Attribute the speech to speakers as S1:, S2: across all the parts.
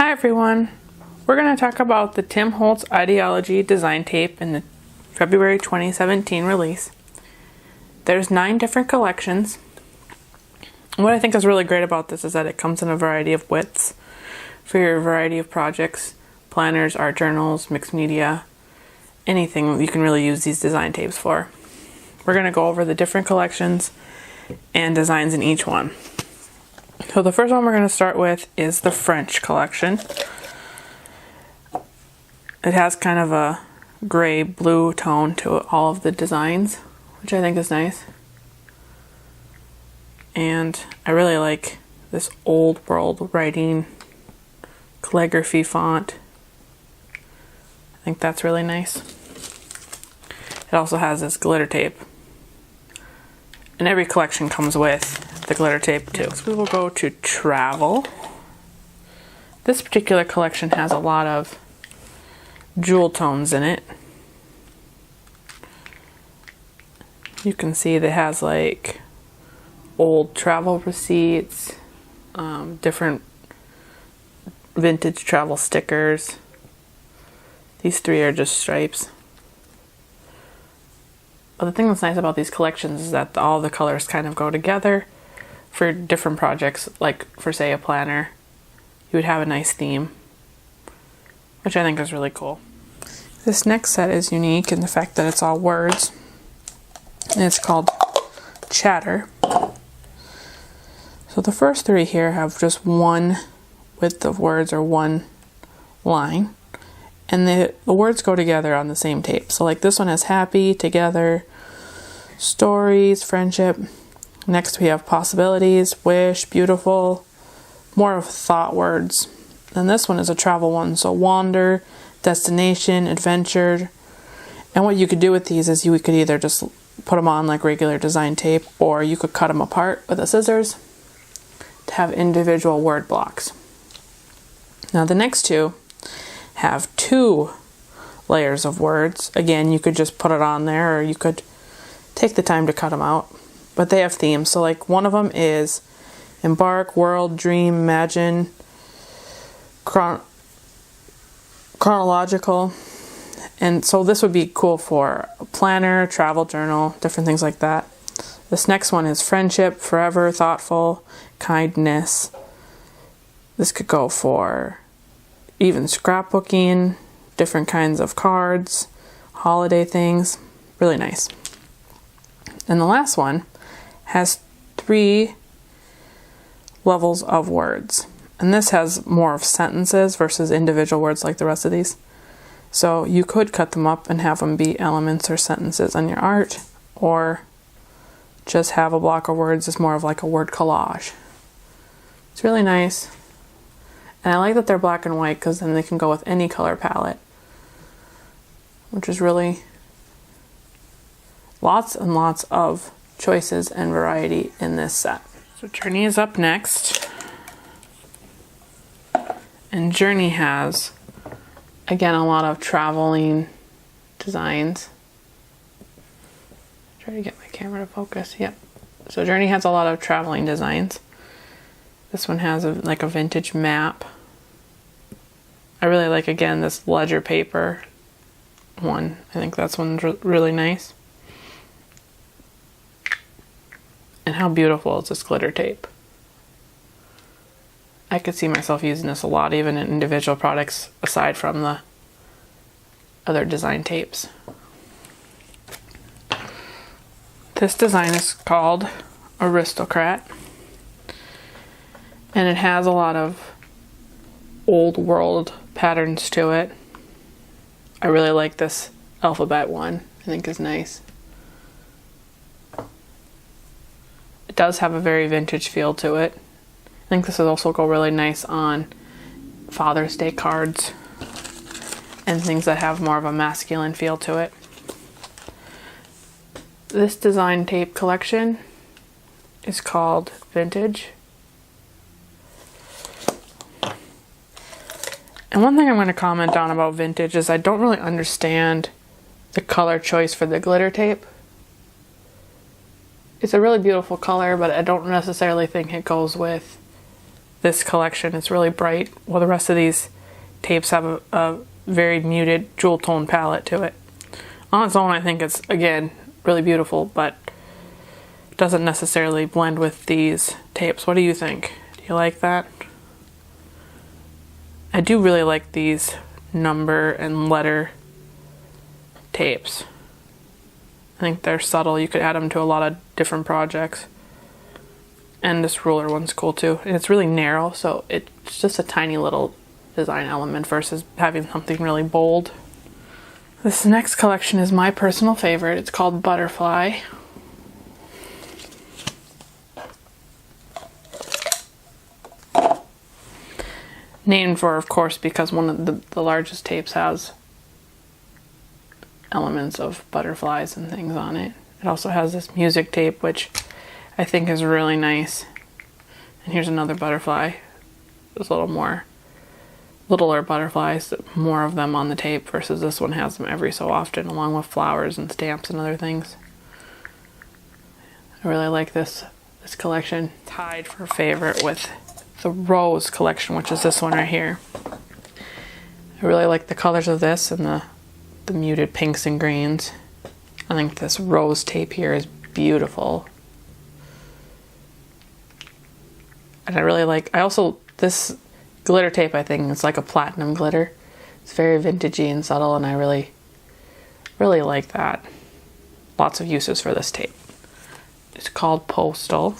S1: Hi everyone, we're going to talk about the Tim Holtz Idea-ology Design Tape in the February 2017 release. There's 9 different collections. What I think is really great about this is that it comes in a variety of widths for your variety of projects, planners, art journals, mixed media, anything you can really use these design tapes for. We're going to go over the different collections and designs in each one. So the first one we're going to start with is the French collection. It has kind of a gray blue tone to all of the designs, which I think is nice. And I really like this old world writing calligraphy font. I think that's really nice. It also has this glitter tape. And every collection comes with the glitter tape too. Next we will go to travel. This particular collection has a lot of jewel tones in it. You can see that it has like old travel receipts, different vintage travel stickers. These 3 are just stripes. But the thing that's nice about these collections is that all the colors kind of go together for different projects, like for say a planner. You would have a nice theme, which I think is really cool. This next set is unique in the fact that it's all words, and it's called Chatter. So the first 3 here have just one width of words or one line, and the words go together on the same tape. So like this one has happy, together, stories, friendship. Next we have possibilities, wish, beautiful, more of thought words. And this one is a travel one, so wander, destination, adventure. And what you could do with these is you could either just put them on like regular design tape, or you could cut them apart with the scissors to have individual word blocks. Now the next 2 have 2 layers of words. Again, you could just put it on there, or you could take the time to cut them out. But they have themes. So like one of them is embark, world, dream, imagine, chronological. And so this would be cool for a planner, travel journal, different things like that. This next one is friendship, forever, thoughtful, kindness. This could go for even scrapbooking, different kinds of cards, holiday things. Really nice. And the last one has 3 levels of words. And this has more of sentences versus individual words like the rest of these. So you could cut them up and have them be elements or sentences on your art, or just have a block of words as more of like a word collage. It's really nice. And I like that they're black and white because then they can go with any color palette, which is really lots and lots of choices and variety in this set. So Journey is up next. And Journey has, again, a lot of traveling designs. Try to get my camera to focus. Yep. So Journey has a lot of traveling designs. This one has like a vintage map. I really like, again, this ledger paper one. I think that's one's really nice. And how beautiful is this glitter tape? I could see myself using this a lot, even in individual products aside from the other design tapes. This design is called Aristocrat, and it has a lot of old world patterns to it. I really like this alphabet one. I think is nice. It does have a very vintage feel to it. I think this would also go really nice on Father's Day cards and things that have more of a masculine feel to it. This design tape collection is called Vintage. And one thing I'm going to comment on about vintage is I don't really understand the color choice for the glitter tape. It's a really beautiful color, but I don't necessarily think it goes with this collection is really bright, while the rest of these tapes have a very muted jewel tone palette to it. On its own, I think it's, again, really beautiful, but doesn't necessarily blend with these tapes. What do you think? Do you like that? I do really like these number and letter tapes. I think they're subtle. You could add them to a lot of different projects. And this ruler one's cool too. And it's really narrow, so it's just a tiny little design element versus having something really bold. This next collection is my personal favorite. It's called Butterfly. Named for, of course, because one of the largest tapes has elements of butterflies and things on it. It also has this music tape, which I think is really nice. And here's another butterfly. There's a little more littler butterflies, more of them on the tape, versus this one has them every so often, along with flowers and stamps and other things. I really like this collection. Tied for favorite with the Rose collection, which is this one right here. I really like the colors of this and the muted pinks and greens. I think this rose tape here is beautiful. And I also, this glitter tape, I think it's like a platinum glitter. It's very vintagey and subtle, and I really, really like that. Lots of uses for this tape. It's called Postal.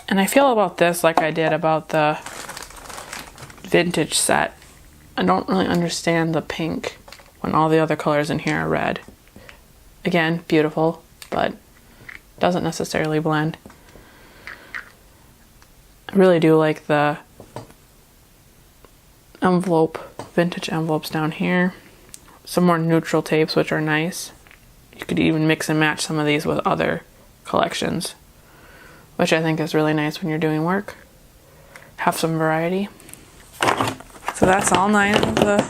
S1: And I feel about this like I did about the vintage set. I don't really understand the pink when all the other colors in here are red. Again, beautiful, but doesn't necessarily blend. I really do like the vintage envelopes down here. Some more neutral tapes, which are nice. You could even mix and match some of these with other collections, which I think is really nice when you're doing work. Have some variety. So that's all 9 of the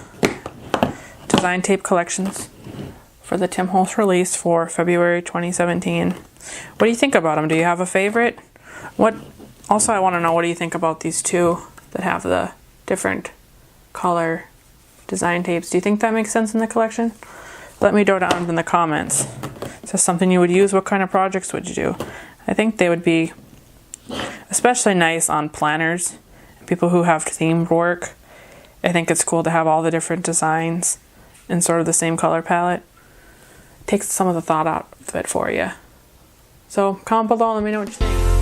S1: design tape collections for the Tim Holtz release for February 2017. What do you think about them? Do you have a favorite? Also, I want to know, what do you think about these two that have the different color design tapes? Do you think that makes sense in the collection? Let me know down in the comments. Is this something you would use? What kind of projects would you do? I think they would be especially nice on planners, people who have themed work. I think it's cool to have all the different designs in sort of the same color palette. It takes some of the thought out of it for you. So comment below and let me know what you think.